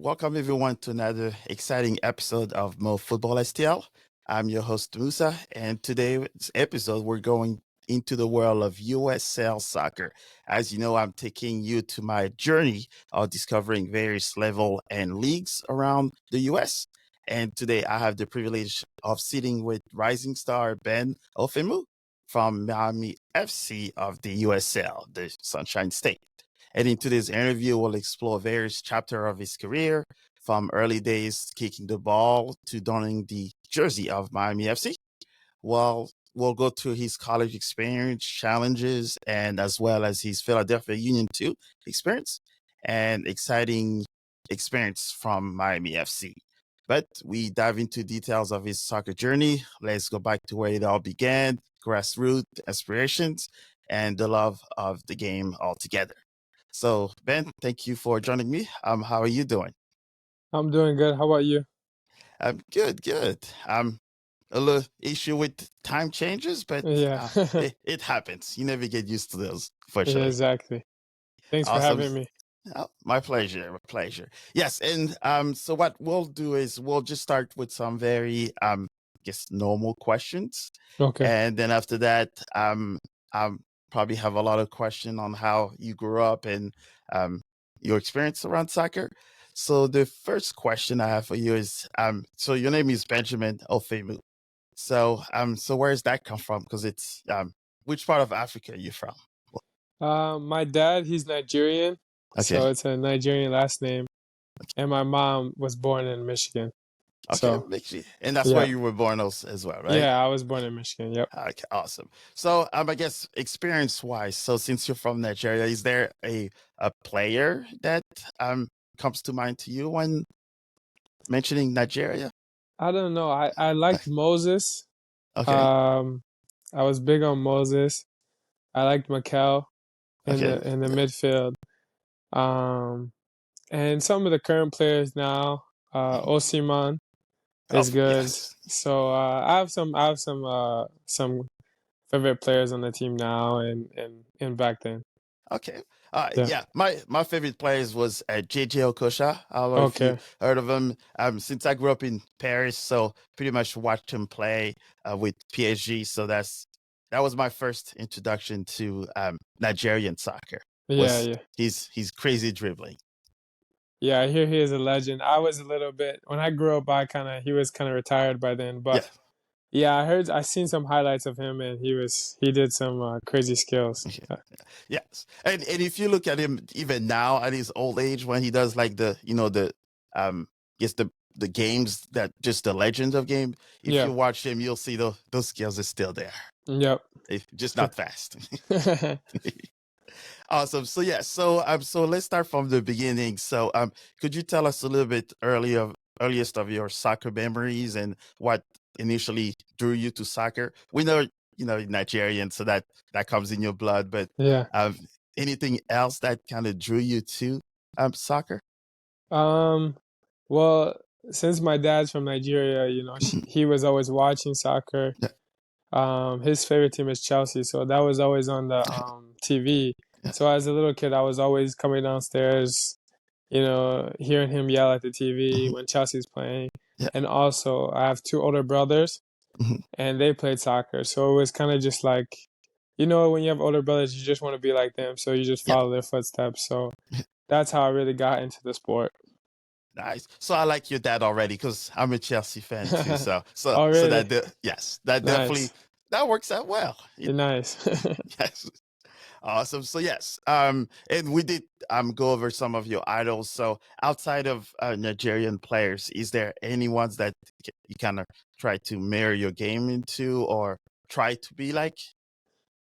welcome everyone to another exciting episode of Mo Football STL. I'm your host Musa, and today's episode we're going into the world of USL soccer. As you know, I'm taking you to my journey of discovering various level and leagues around the US. And today I have the privilege of sitting with rising star Ben Ofu from Miami FC of the USL, the Sunshine State. And in today's interview, we'll explore various chapters of his career, from early days kicking the ball to donning the jersey of Miami FC. Well, we'll go through his college experience, challenges, and as well as his Philadelphia Union 2 experience and exciting experience from Miami FC. But we dive into details of his soccer journey. Let's go back to where it all began, grassroots aspirations, and the love of the game altogether. So, Ben, thank you for joining me. How are you doing? I'm doing good. How about you? I'm good, good. A little issue with time changes, but Yeah. it happens. You never get used to those, Yeah, fortunately. exactly. Thanks for Awesome. having me. Oh, my pleasure, my pleasure. Yes, and so what we'll do is we'll just start with some very guess normal questions, Okay. and then after that, probably have a lot of question on how you grew up and your experience around soccer. So the first question I have for you is, so your name is Benjamin Ofemu. So where does that come from? Because it's which part of Africa are you from? My dad, he's Nigerian, so Okay, it's a Nigerian last name, and my mom was born in Michigan. okay, So, and that's where yeah. you were born as well, right? Yeah, I was born in Michigan. Yep. Okay, awesome. So, I guess experience-wise, so since you're from Nigeria, is there a player that comes to mind to you when mentioning Nigeria? I don't know. I liked Moses. Okay, Um, I was big on Moses. I liked Mikel in okay, the midfield. Um, and some of the current players now, Osimhen is good. yes, So I have some favorite players on the team now and back then. okay. Yeah. Yeah, my favorite players was JJ Okocha. I don't know if you Okay. heard of him. Since I grew up in Paris, so pretty much watched him play with PSG. So that was my first introduction to Nigerian soccer. Yeah, Was yeah. he's crazy dribbling. Yeah, I hear he is a legend. I was a little bit when I grew up he was kind of retired by then, Yeah, but yeah, I seen some highlights of him and he did some crazy skills. yes. And if you look at him even now at his old age, when he does like the guess the games that just the legend of game. If Yeah. you watch him, you'll see those skills are still there. Yep. Just not fast. Awesome. So yeah, so let's start from the beginning. So could you tell us a little bit earliest of your soccer memories and what initially drew you to soccer? We know Nigerian, so that comes in your blood, but Yeah. um anything else that kind of drew you to soccer? Um, well, since my dad's from Nigeria, he was always watching soccer. Yeah, His favorite team is Chelsea, so that was always on the TV. yeah, So as a little kid, I was always coming downstairs, hearing him yell at the TV mhm, when Chelsea's playing. yeah, And also, I have two older brothers, mhm, and they played soccer. So it was kind of just like, when you have older brothers, you just want to be like them, so you just yeah. follow their footsteps. So that's how I really got into the sport. Nice. So I like your dad already because I'm a Chelsea fan too. So so Oh, so really? yes, that definitely Nice. that works out well. You're nice. Yes. Awesome. So yes, and we did go over some of your idols. So outside of Nigerian players, is there any ones that you kind of try to mirror your game into or try to be like?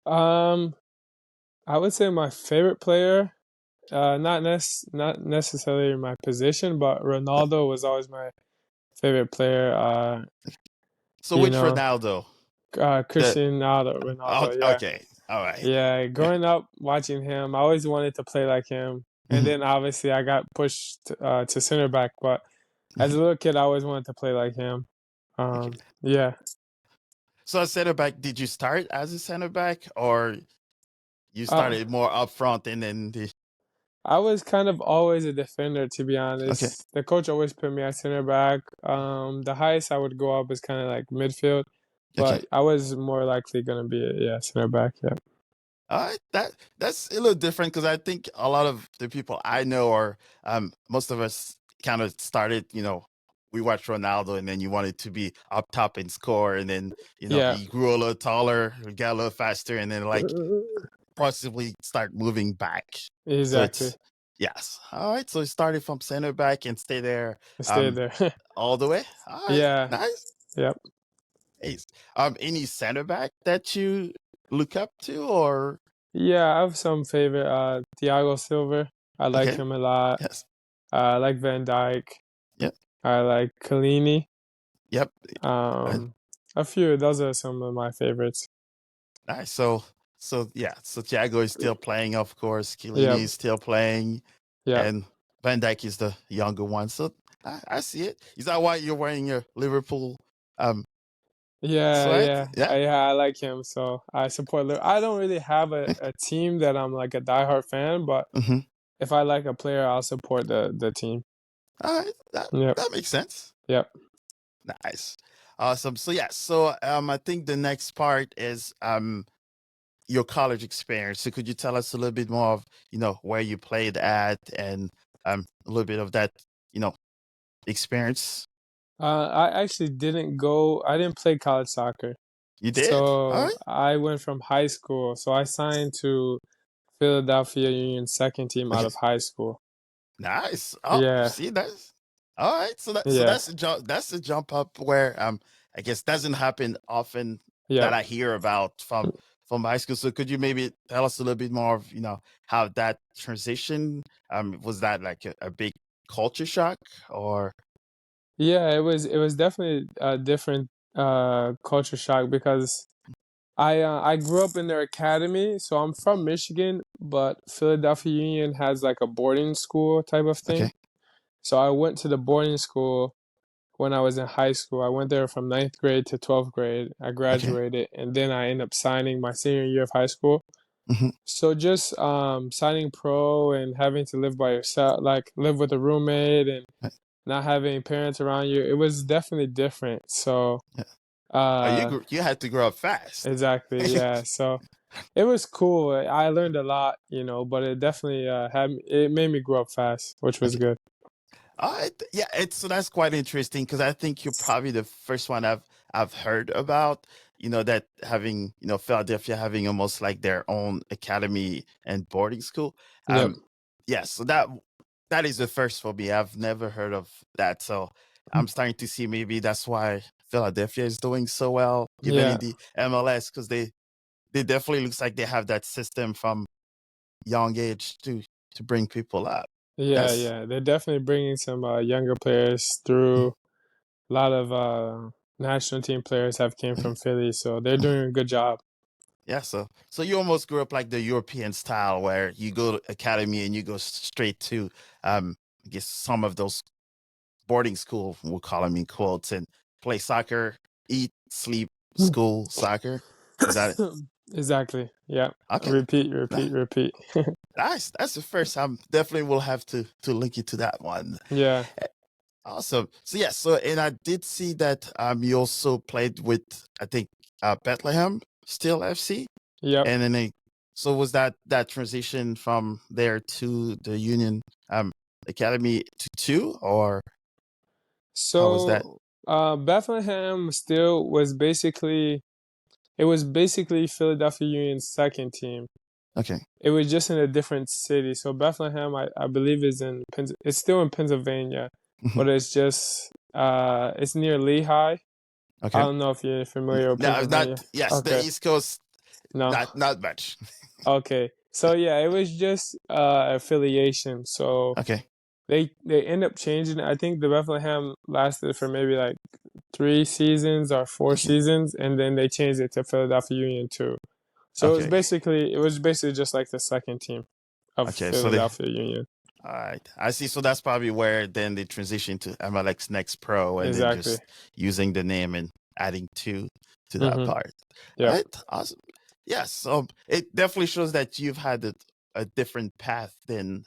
Um, I would say my favorite player, not necessarily my position, but Ronaldo was always my favorite player. So You which know, Ronaldo? The Ronaldo, yeah. okay, all right. Yeah, Yeah. growing up watching him, I always wanted to play like him. And Mhm, then obviously I got pushed to center back, but as mhm. a little kid, I always wanted to play like him. Okay. Yeah. So a center back, did you start as a center back or you Uh, started more up front and then I was kind of always a defender, to be Okay. honest. The coach always put me at center back. The highest I would go up is kind of like midfield, Okay. but I was more likely gonna be center back. Yeah, All right, that's a little different because I think a lot of the people I know are most of us kind of started, we watched Ronaldo and then you wanted to be up top and score and then yeah, you grew a little taller, got a little faster, and then like possibly start moving back. So exactly. it's yes. All right. So it started from center back and stay there I stayed um there. all the way. All right, Yeah, nice. yep. Nice. Any center back that you look up to or Yeah, I have some favorite. Thiago Silva. I like okay. him a lot. Yes. I like Van Dyke. Yep. I like Kalini. Yep. Uh, Um, a few. Those are some of my favorites. nice. So yeah, so Thiago is still playing, of course. Yep, Chiellini is still playing, yep. and Van Dijk is the younger one. So I see it. Is that why you're wearing your Liverpool um Yeah, sweat? yeah, Yeah. I like him, so I support Liv I don't really have a team that I'm like a diehard fan, but Mm-hmm. if I like a player, I'll support the team. All right, that Yep, that makes sense. yep, Nice, awesome. So yeah, so I think the next part is your college experience. So could you tell us a little bit more of where you played at and a little bit of that you know experience? I actually I didn't play college soccer. You did? All So, right. I went from high school, so I signed to Philadelphia Union's second team out Okay. of high school. Nice. Oh, Yeah, see that's all right. So yeah, that's a jump. That's a jump up where I guess doesn't happen often that yep. I hear about from high school. So could you maybe tell us a little bit more of how that transition was that like a big culture shock or Yeah, it was definitely a different, culture shock because I grew up in their academy, so I'm from Michigan, but Philadelphia Union has like a boarding school type of thing. okay, So I went to the boarding school when I was in high school. I went there from ninth grade to 12th grade. I okay, graduated, and then I ended up signing my senior year of high school. hmm So just signing pro and having to live by yourself, like live with a roommate and not having parents around you, it was definitely different. So yeah. Oh, uh you had to grow up fast. exactly, yeah. So it was cool. I learned a lot, but it definitely it made me grow up fast, which was Okay. good. Yeah, it's so that's quite interesting because I think you're probably the first one I've heard about. That having Philadelphia having almost like their own academy and boarding school. Yep. Yeah, so that is the first for me. I've never heard of that, so I'm starting to see maybe that's why Philadelphia is doing so well, even Yeah. in the MLS, because they definitely looks like they have that system from young age to bring people up. Yeah, That's yeah. They're definitely bringing some younger players through. A lot of national team players have came from Philly, so they're doing a good job. yeah, so you almost grew up like the European style where you go to academy and you go straight to I guess some of those boarding school, we'll call them in quotes, and play soccer, eat, sleep, school, soccer. Is that it? Exactly. Yeah. Okay. Repeat, Nah, repeat, repeat. nice. That's the first. Definitely will have to link you to that one. Yeah. Eh, awesome. So yeah, so and I did see that you also played with I think Bethlehem Steel FC. Yep. And then so was that transition from there to the Union um Academy to two, or how was that? So Bethlehem still was basically it was basically Philadelphia Union's second team. Okay. It was just in a different city. So Bethlehem, I believe, it's still in Pennsylvania, Mhm. but it's near Lehigh. I Okay. don't know if you're familiar with No, Pennsylvania. not yes, the Okay, East Coast, no, not much. okay. So yeah, it was just affiliation. So Okay. they end up changing it. I think the Bethlehem lasted for maybe like 3 seasons or four Okay. seasons, and then they changed it to Philadelphia Union too. So Okay. it was basically just like the second team of Okay. So they Philadelphia Union. all right. I see. So that's probably where then they transition to MLX Next Pro and then Exactly. just using the name and adding two to that Mhm. part. All Yep. right. Awesome. Yes. It definitely shows that you've had a different path than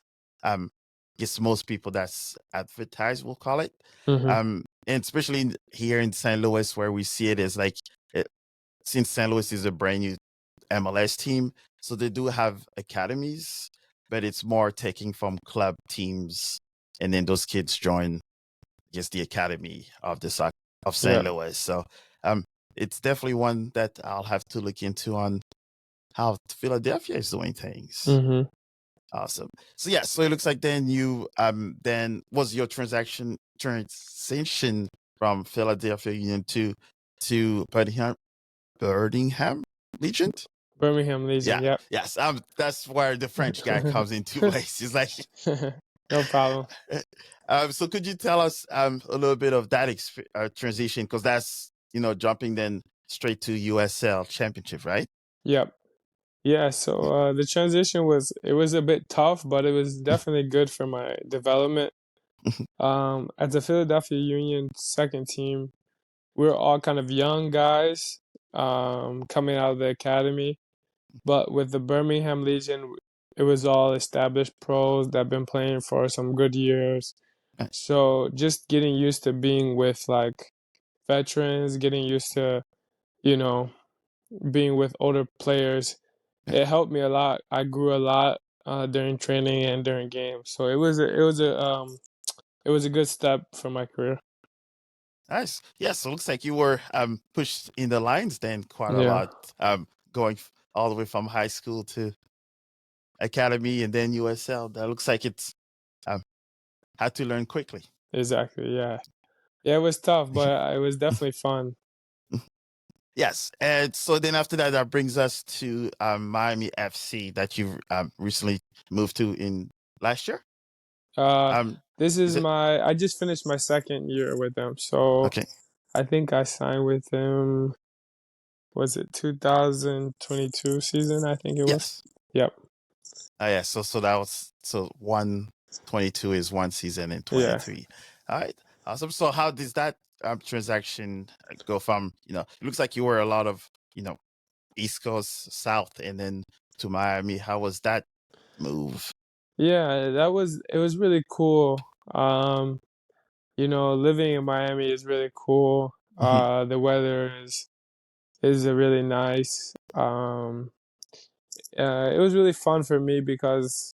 guess most people that's advertised, we'll call it. Hmm. And especially here in St. Louis, where we see it is like, it, since St. Louis is a brand new MLS team, so they do have academies, but it's more taking from club teams, and then those kids join, I guess, the academy of the soccer of St. Yeah. Louis. So um, it's definitely one that I'll have to look into on how Philadelphia is doing things. Hmm. Awesome. So yeah, so it looks like then you then was your transition from Philadelphia Union to Birmingham Legion. Birmingham Legion. Yeah. Yep. Yes. That's where the French guy comes into place. He's like, No problem. so could you tell us a little bit of that transition, because that's jumping then straight to USL Championship, right? Yep. Yeah, so the transition was a bit tough, but it was definitely good for my development. At the Philadelphia Union second team, we were all kind of young guys coming out of the academy, but with the Birmingham Legion, it was all established pros that have been playing for some good years. Nice. So just getting used to being with like veterans, getting used to, you know, being with older players, Yeah. it helped me a lot. I grew a lot during training and during games. So it was a good step for my career. Nice. Yes, so it looks like you were pushed in the lines then quite a Yeah, lot, going all the way from high school to academy and then USL. That looks like it's um, had to learn quickly. exactly. Yeah. Yeah, it was tough, but it was definitely fun. Yes, and so then after that, that brings us to Miami FC that you've recently moved to in last year. Uh, Um, this is is it I just finished my second year with them. So okay? I think I signed with them, was it 2022 season? I think it was. Yes. Yep. Yeah. So that was 122 is one season and Yeah. 23. All right. Awesome. So how does that transaction go from it looks like you were a lot of East Coast South and then to Miami. How was that move? Yeah, it was really cool. Living in Miami is really cool. Mhm. The weather is really nice. It was really fun for me because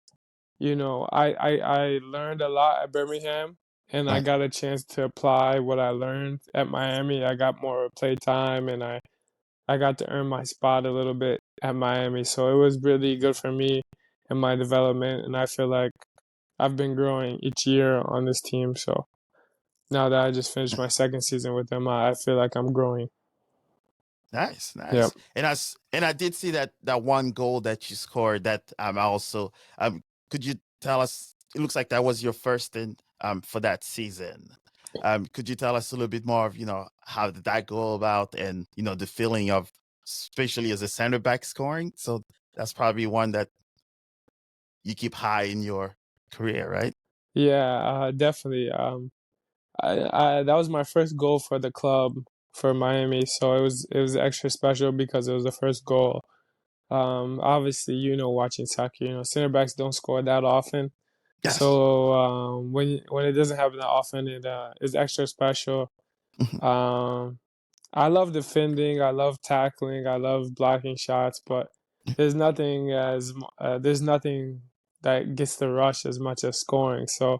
I learned a lot at Birmingham, and I Right. got a chance to apply what I learned at Miami. I got more play time, and I got to earn my spot a little bit at Miami. So it was really good for me and my development, and I feel like I've been growing each year on this team. So now that I just finished my second season with them, I feel like I'm growing. Nice, Yep. nice. And I did see that one goal that you scored. That also could you tell us? It looks like that was your first in for that season. Could you tell us a little bit more of how did that go about, and the feeling of, especially as a center back, scoring? So that's probably one that you keep high in your career, right? Yeah, definitely. I that was my first goal for the club for Miami, so it was extra special because it was the first goal. Obviously, watching soccer, center backs don't score that often. Yes. So when it doesn't happen that often, it is extra special. Um, I love defending, I love tackling, I love blocking shots, but there's nothing that gets the rush as much as scoring. So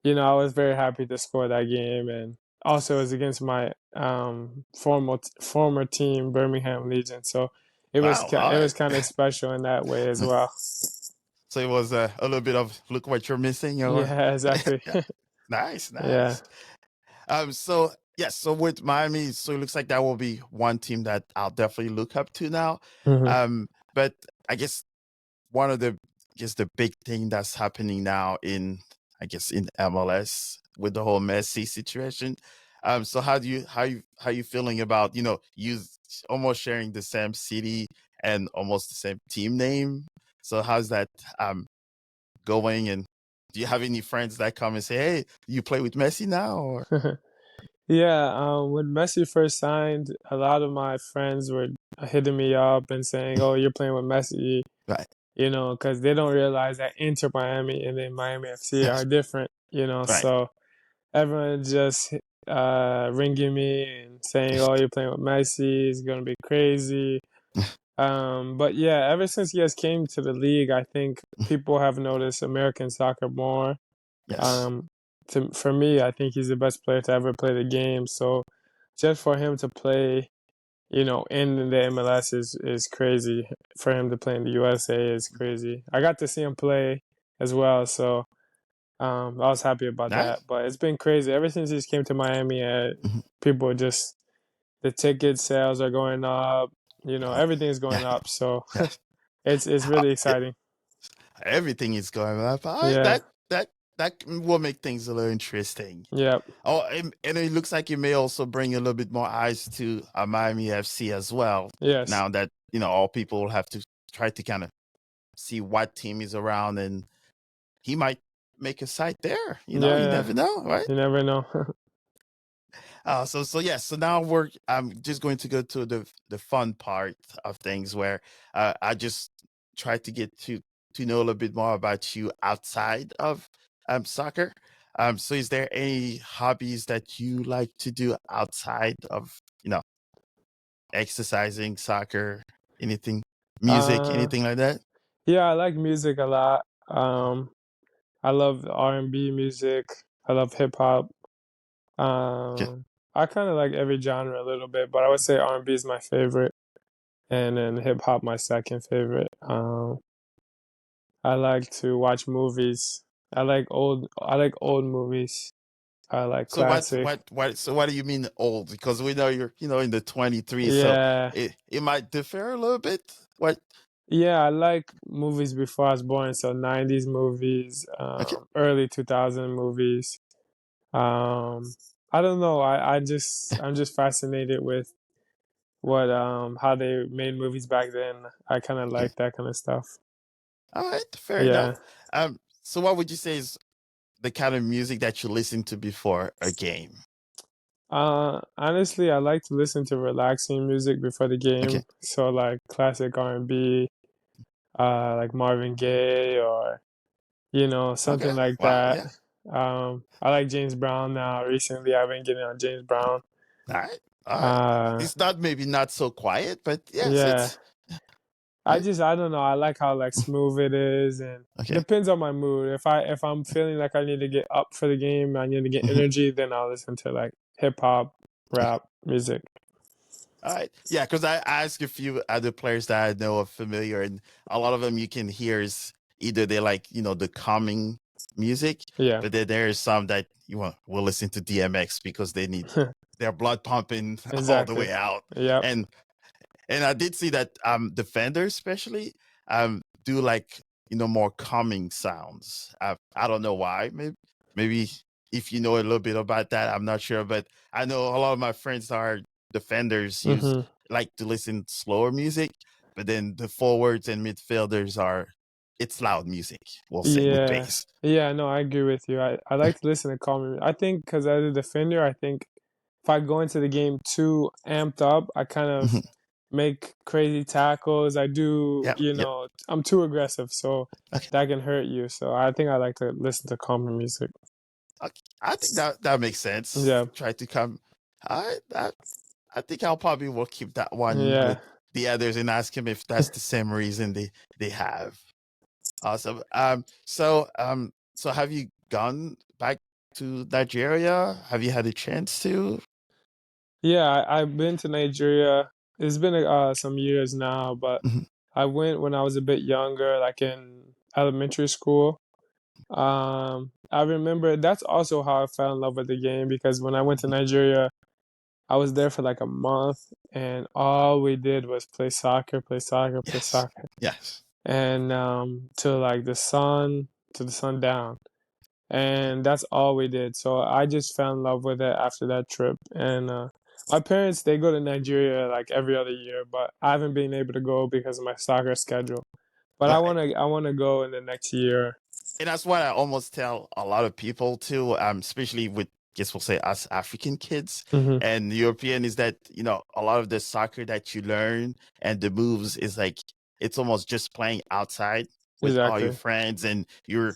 I was very happy to score that game, and also it was against my former team, Birmingham Legion. So Wow. All it was right. kind of special in that way as well. So it was a little bit of look what you're missing, or Yeah, exactly. yeah. Nice, Yeah. nice. So yes, so with Miami, so it looks like that will be one team that I'll definitely look up to now. Hmm. But I guess one of the the big thing that's happening now in, I guess, in MLS with the whole Messi situation. So how you feeling about you almost sharing the same city and almost the same team name? So how's that going? And do you have any friends that come and say, "Hey, you play with Messi now?" Or Yeah, when Messi first signed, a lot of my friends were hitting me up and saying, "Oh, you're playing with Messi." right? because they don't realize that Inter Miami and then Miami FC are Yes. different, Right. so everyone just ringing me and saying, "Oh, you're playing with Messi, it's gonna be crazy." But yeah, ever since he has came to the league, I think people have noticed American soccer more. Yes. Um, for me, I think he's the best player to ever play the game. So just for him to play, in the MLS is crazy. For him to play in the USA is crazy. I got to see him play as well, so I was happy about that. Nice. But it's been crazy ever since he's came to Miami. Mhm. People are just the ticket sales are going up. Oh, Everything's going yeah. up. So Yes. it's Uh, really yeah, exciting. everything is going up. Yeah. That will make things a little interesting. Yep. Oh, and it looks like it may also bring a little bit more eyes to Miami FC as well. Yes. Now that all people will have to try to kind of see what team is around, and he might make a site there. Yeah. You Yeah. never know, right? You never know. So yeah. So now I'm just going to go to the fun part of things where I just try to get to know a little bit more about you outside of soccer. So is there any hobbies that you like to do outside of exercising, soccer, anything, music, uh, anything like that? yeah, I like music a lot. I love R&B music. I love hip hop. Okay. I kind of like every genre a little bit, but I would say R&B is my favorite, and then hip hop my second favorite. I like to watch movies. I like old movies. I like So classic. what do you mean old? Because we know you're in the 23, so Yeah. it might differ a little bit. What? Yeah, I like movies before I was born, so 90s movies, Okay. early 2000 movies. Um, I don't know. I'm just fascinated with what how they made movies back then. I kind of Okay. like that kind of stuff. All right, fair enough. Yeah. So what would you say is the kind of music that you listen to before a game? Honestly, I like to listen to relaxing music before the Okay. game. So like classic R&B, like Marvin Gaye or Okay. something like Wow. that. Yeah. I like James Brown now. Recently, I've been getting on James Brown. All right. All right. Uh, It's not maybe not so quiet, but yes, yeah. it's right. I don't know. I like how like smooth it is, and it Okay. depends on my mood. If I'm feeling like I need to get up for the game, I need to get Mhm. energy, then I'll listen to like hip hop, Okay. rap music. All right. Yeah, because I asked a few other players that I know are familiar, and a lot of them you can hear is either they like, the calming music, Yeah, but then there is some that will listen to DMX because they need their blood pumping all the exactly. way out. Yep. And I did see that defenders especially do like more calming sounds. I don't know why. Maybe if you know a little bit about that, I'm not sure, but I know a lot of my friends are defenders use Hmm. like to listen slower music, but then the forwards and midfielders are it's loud music. We'll say with Yeah. bass. Yeah. No, I agree with you. I like to listen to calm music. I think because as a defender, I think if I go into the game too amped up, I kind of Mhm. make crazy tackles. I do, Yep. Yep. I'm too aggressive, so Okay. that can hurt you. So I think I like to listen to calmer music. Okay. I think that makes sense. Yeah, Try to come. I think I'll probably will keep that one yeah, with the others and ask him if that's the same reason they have. Awesome. So have you gone back to Nigeria? Have you had a chance to? yeah. I've been to Nigeria. It's been some years now, but Mhm. I went when I was a bit younger, like in elementary school. I remember that's also how I fell in love with the game because when I went to Nigeria, I was there for like a month, and all we did was play soccer, play soccer, play Yes. soccer. Yes. And to like the sun down, and that's all we did. So I just fell in love with it after that trip. And my parents, they go to Nigeria like every other year, but I haven't been able to go because of my soccer schedule. But All I right. want to I want to go in the next year. And that's what I almost tell a lot of people too, especially with, guess we'll say us African kids Hmm. and European, is that a lot of the soccer that you learn and the moves is like it's almost just playing outside with all your Exactly. friends, and you're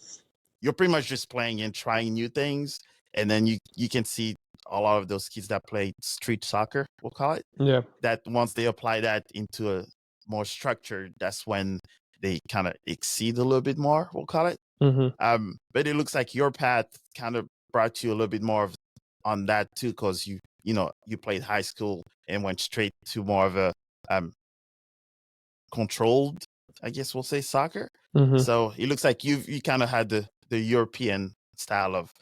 pretty much just playing and trying new things. And then you can see a lot of those kids that play street soccer, we'll call it, Yeah. that once they apply that into a more structure, that's when they kind of exceed a little bit more, we'll call it. Mm-hmm. But it looks like your path kind of brought you a little bit more on that too, because you played high school and went straight to more of a um, controlled, I guess we'll say, soccer. Mm-hmm. So it looks like you kind of had the European style of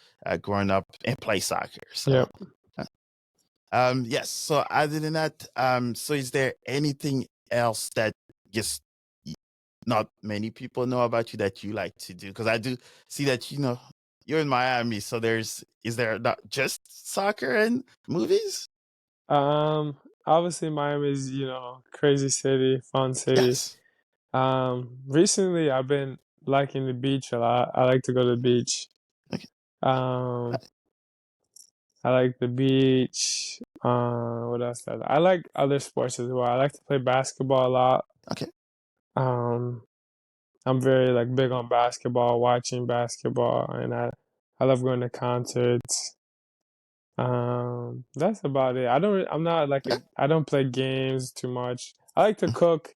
growing up and play soccer. So Yep. yes. So other than that, so is there anything else that just not many people know about you that you like to do? Because I do see that you're in Miami, so is there not just soccer and movies? Um, Obviously Miami is, crazy city, fun city. Yes. Recently I've been liking the beach a lot. I like to go to the beach. Okay. Uh, Um, I like the beach. What else? I like other sports as well. I like to play basketball a lot. okay. Um, I'm very like big on basketball, watching basketball, and I love going to concerts. That's about it. I'm not like Okay. I don't play games too much. I like to cook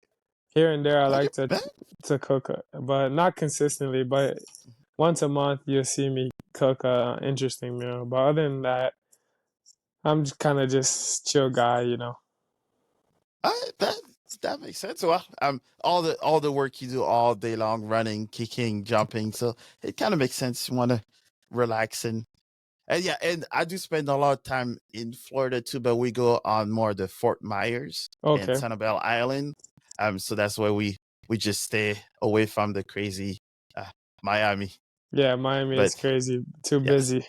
here and there. I Okay. like to cook, but not consistently. But once a month, you'll see me cook a interesting meal. But other than that, I'm just kind of just chill guy. Uh, that that makes sense. Well, all the work you do all day long, running, kicking, jumping, so it kind of makes sense. You want to relax and yeah, and I do spend a lot of time in Florida too, but we go on more the Fort Myers and Okay. Sanibel Island. So that's where we just stay away from the crazy uh, Miami. Yeah, Miami is But crazy. Too yes, busy.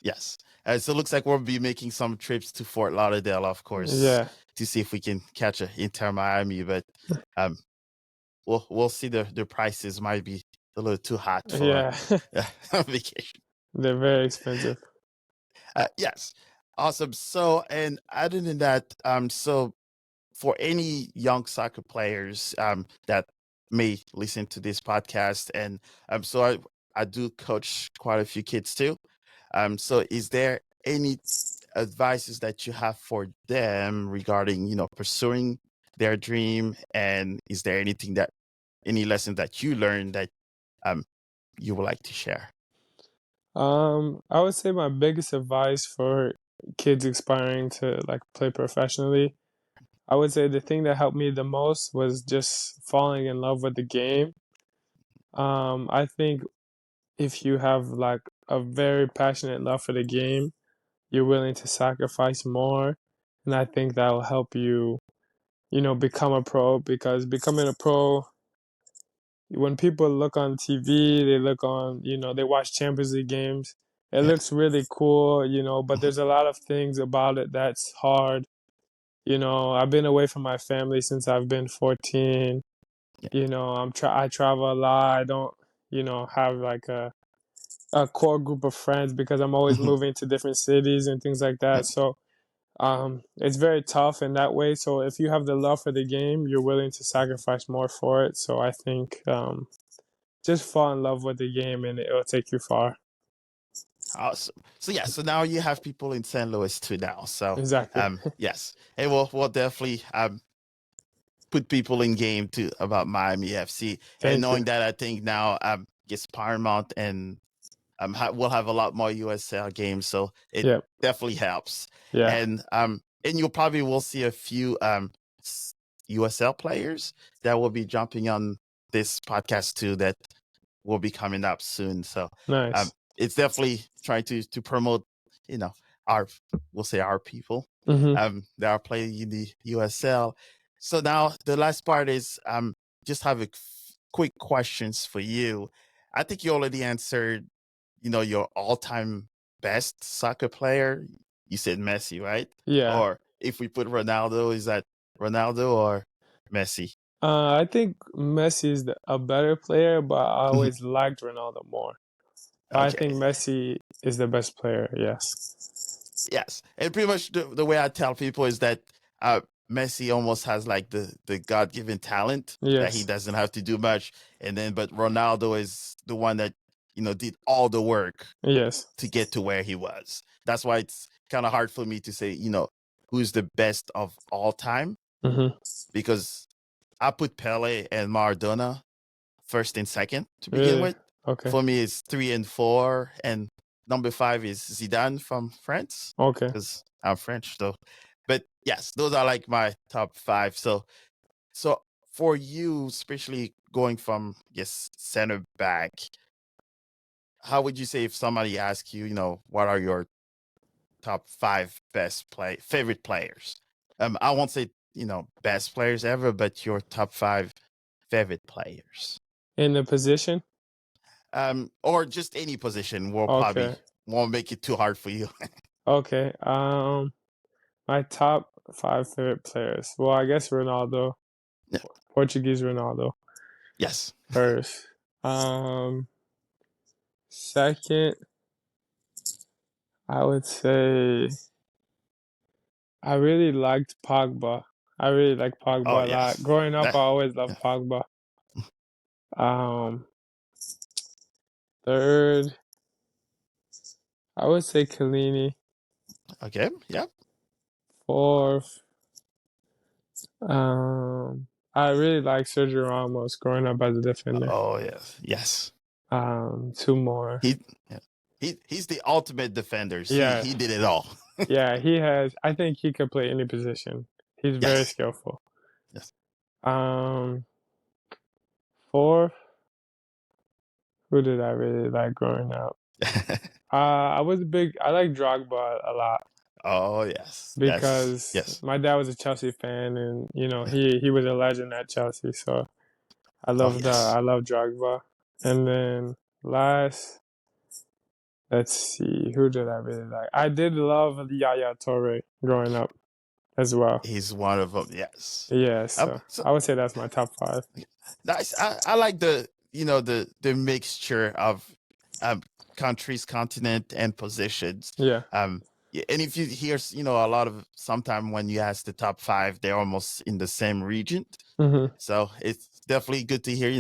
yes. So it looks like we'll be making some trips to Fort Lauderdale, of course, Yeah. to see if we can catch a Inter Miami. But um, we'll see. The prices might be a little too hot for Yeah. a vacation. They're very expensive. Yes, awesome. So, and other than that, so for any young soccer players that may listen to this podcast, and so I do coach quite a few kids too. So is there any advices that you have for them regarding pursuing their dream, and is there any lesson that you learned that um you would like to share? I would say my biggest advice for kids aspiring to like play professionally, I would say the thing that helped me the most was just falling in love with the game. I think if you have like a very passionate love for the game, you're willing to sacrifice more, and I think that will help you, become a pro because becoming a pro, when people look on TV, they look on, they watch Champions League games. It Yeah. looks really cool, but Mhm. there's a lot of things about it that's hard. I've been away from my family since I've been 14. Yeah. I travel a lot. I don't, have like a core group of friends because I'm always Mhm. moving to different cities and things like Yeah. that. So, it's very tough in that way. So if you have the love for the game, you're willing to sacrifice more for it. So I think just fall in love with the game and it'll take you far. Awesome. So yeah, so now you have people in St. Louis too now. So Exactly. yes. Hey, we'll definitely put people in game too about Miami FC. And Thank you. knowing that, I think now gets Paramount and we'll have a lot more USL games, so it Yep. definitely helps. Yeah. And you probably will see a few USL players that will be jumping on this podcast too that will be coming up soon. So Nice. it's definitely trying to promote, you know, our we'll say our people Mm-hmm. that are playing in the USL. So now the last part is just have a quick questions for you. I think you already answered, your all-time best soccer player. You said Messi, right? Yeah. Or if we put Ronaldo, is that Ronaldo or Messi? I think Messi is a better player, but I Mhm. always liked Ronaldo more. But I think Okay. Messi is the best player. Yes. Yes. And pretty much the way I tell people is that Messi almost has like the God-given talent that he Yes. doesn't have to do much, and then but Ronaldo is the one that did all the work Yes. to get to where he was. That's why it's kind of hard for me to say who's the best of all time, Hmm. because I put Pele and Maradona first and second to begin Really? with. Okay. For me, it's 3 and 4, and number 5 is Zidane from France Okay. because I'm French, though. But yes, those are like my top 5. So for you, especially going from center back, how would you say if somebody asks you, what are your top 5 favorite players? I won't say best players ever, but your top 5 favorite players. In the position? Or just any position will probably Okay. won't make it too hard for you. Okay. My top 5 favorite players. Well, I guess Ronaldo, Yeah. Portuguese Ronaldo Yes. first. Second, I would say I really liked Pogba. I really like Oh Pogba a lot. yes. Growing up, I That, always yeah. loved Pogba. Um, Third, I would say Kellini. Okay. Yep. Fourth, I really like Sergio Ramos growing up as a defender. Oh yes. Yes. Two more. He yeah. He's the ultimate defender. Yeah, He did it all. yeah, he has. I think he could play any position. He's very Yes. skillful. Yes. Um, Fourth, who did I really like growing up? I was a big. I like Drogba a lot Oh yes. Yes. because Yes. my dad was a Chelsea fan, and he was a legend at Chelsea. So Oh yes. I love Drogba. And then last, let's see, who did I really like? I did love Yaya Toure growing up as well. He's one of them. Yes. Yeah, so So I would say that's my top 5. nice. I like the mixture of um countries, continent, and positions. Yeah. Yeah, and if you hear a lot of sometime when you ask the top 5, they're almost in the same region. Hmm. So it's definitely good to hear.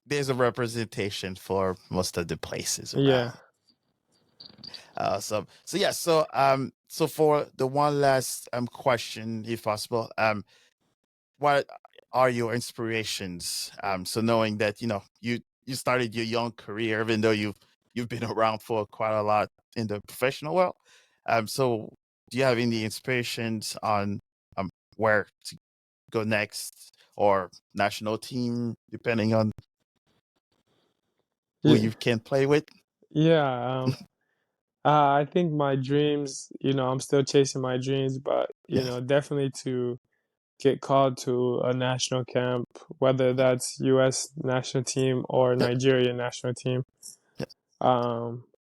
There's a representation for most of the places Yeah. around. So yeah. So for the one last question, if possible, what are your inspirations? So knowing that you started your young career, even though you've been around for quite a lot in the professional world. So do you have any inspirations on where to go next, or national team, depending on who Yeah. you can play with? Yeah. I think my dreams, I'm still chasing my dreams, but, Yes. definitely to get called to a national camp, whether that's US national team or Yeah. Nigerian national team. Yeah.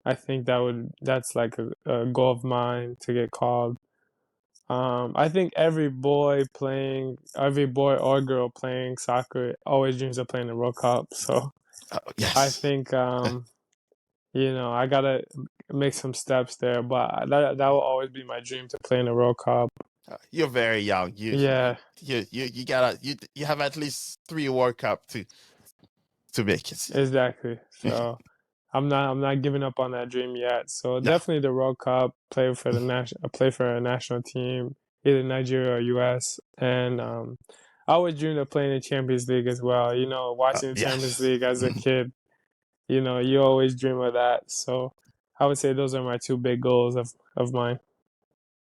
I think that's like a goal of mine to get called. I think every boy or girl playing soccer always dreams of playing the World Cup. So I Yes. think, I gotta make some steps there, but that will always be my dream to play in the World Cup. You're very young. Yeah, You gotta you have at least 3 World Cup to make it. exactly. So I'm not giving up on that dream yet. So No. definitely the World Cup, play for a national team, either Nigeria or US. And I always dreamed of playing in the Champions League as well. Watching the Champions Yes. League as a kid, you always dream of that. So I would say those are my 2 big goals of mine.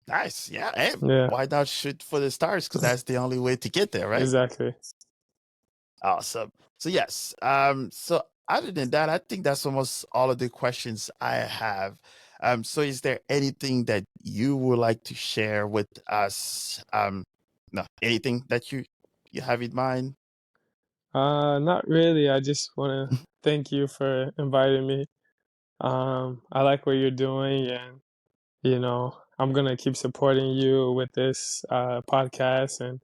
Nice. Yeah. Hey, Yeah, why not shoot for the stars? Because that's the only way to get there, right? exactly. Awesome. So yes. So other than that, I think that's almost all of the questions I have. So is there anything that you would like to share with us? No, anything that you have in mind? Not really. I just want to thank you for inviting me. I like what you're doing, and I'm gonna keep supporting you with this podcast, and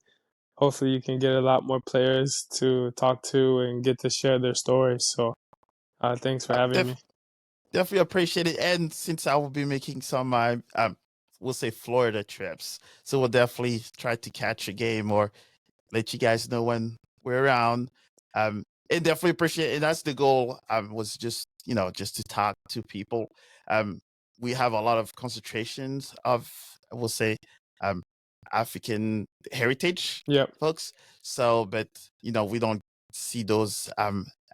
hopefully you can get a lot more players to talk to and get to share their stories. So, thanks for Uh, having me. def- Definitely appreciate it. And since I will be making some we'll say Florida trips. So we'll definitely try to catch a game or let you guys know when we're around. And definitely appreciate it. And that's the goal. Was just just to talk to people. Um, we have a lot of concentrations of, we'll say, um, African heritage Yep. folks. So, but we don't see those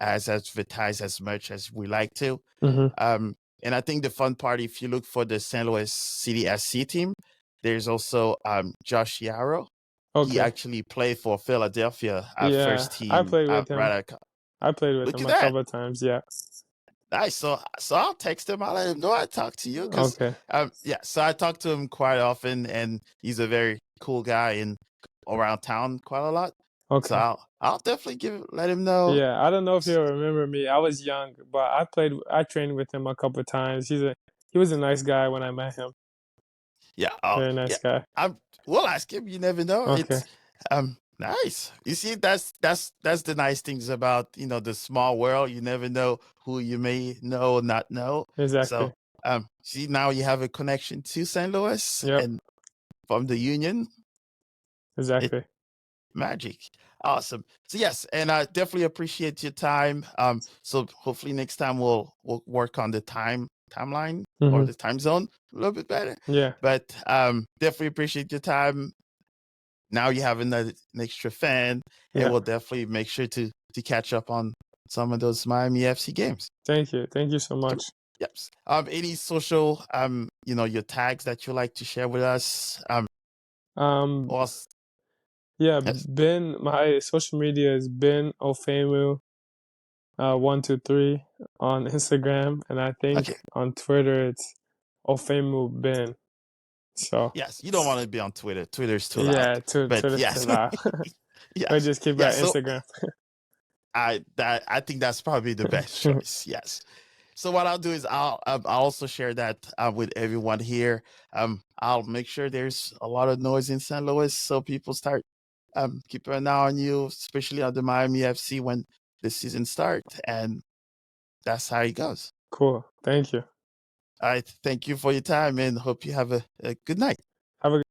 as advertised as much as we like to. Mm-hmm. And I think the fun part, if you look for the St. Louis City SC team, there's also Josh Yarrow. He Okay. actually played for Philadelphia Yeah, first I team. played with him. Right at, I played with look him at a that. couple of times. Yeah. Nice. So I'll text him. I'll let him know I talked to you because Okay. yeah. So I talk to him quite often, and he's a very cool guy and around town quite a lot. So Okay. I'll definitely let him know. Yeah, I don't know if you'll remember me. I was young, but I trained with him a couple of times. He was a nice guy when I met him. Yeah. Very Yeah. nice guy. We'll ask him. You never know. Okay. It's nice. You see, that's the nice things about the small world. You never know who you may know or not know. Exactly. So see, now you have a connection to St. Louis Yep. and from the Union. It Exactly. magic. Awesome. So yes, and I definitely appreciate your time. So hopefully next time we'll work on the timeline or Mm-hmm. the time zone a little bit better. Yeah. But definitely appreciate your time. Now you have an extra fan, and Yeah. we'll definitely make sure to catch up on some of those Miami FC games. Thank you. Thank you so much. Yep. Any social your tags that you like to share with us? Um, Or yeah, yes. my social media is Ben Ofemu 123 on Instagram, and I think Okay. on Twitter it's Ofemu Ben. So Yes. You don't want to be on Twitter. Twitter's too loud. yeah, But Twitter's too yes. loud. We Yes. just keep it Yes. at So Instagram. I think that's probably the best choice. Yes. So what I'll do is I'll also share that with everyone here. I'll make sure there's a lot of noise in St. Louis so people start keeping an eye on you, especially on the Miami FC when the season starts, and that's how it goes. Cool. Thank you. I thank you for your time and hope you have a good night. Have a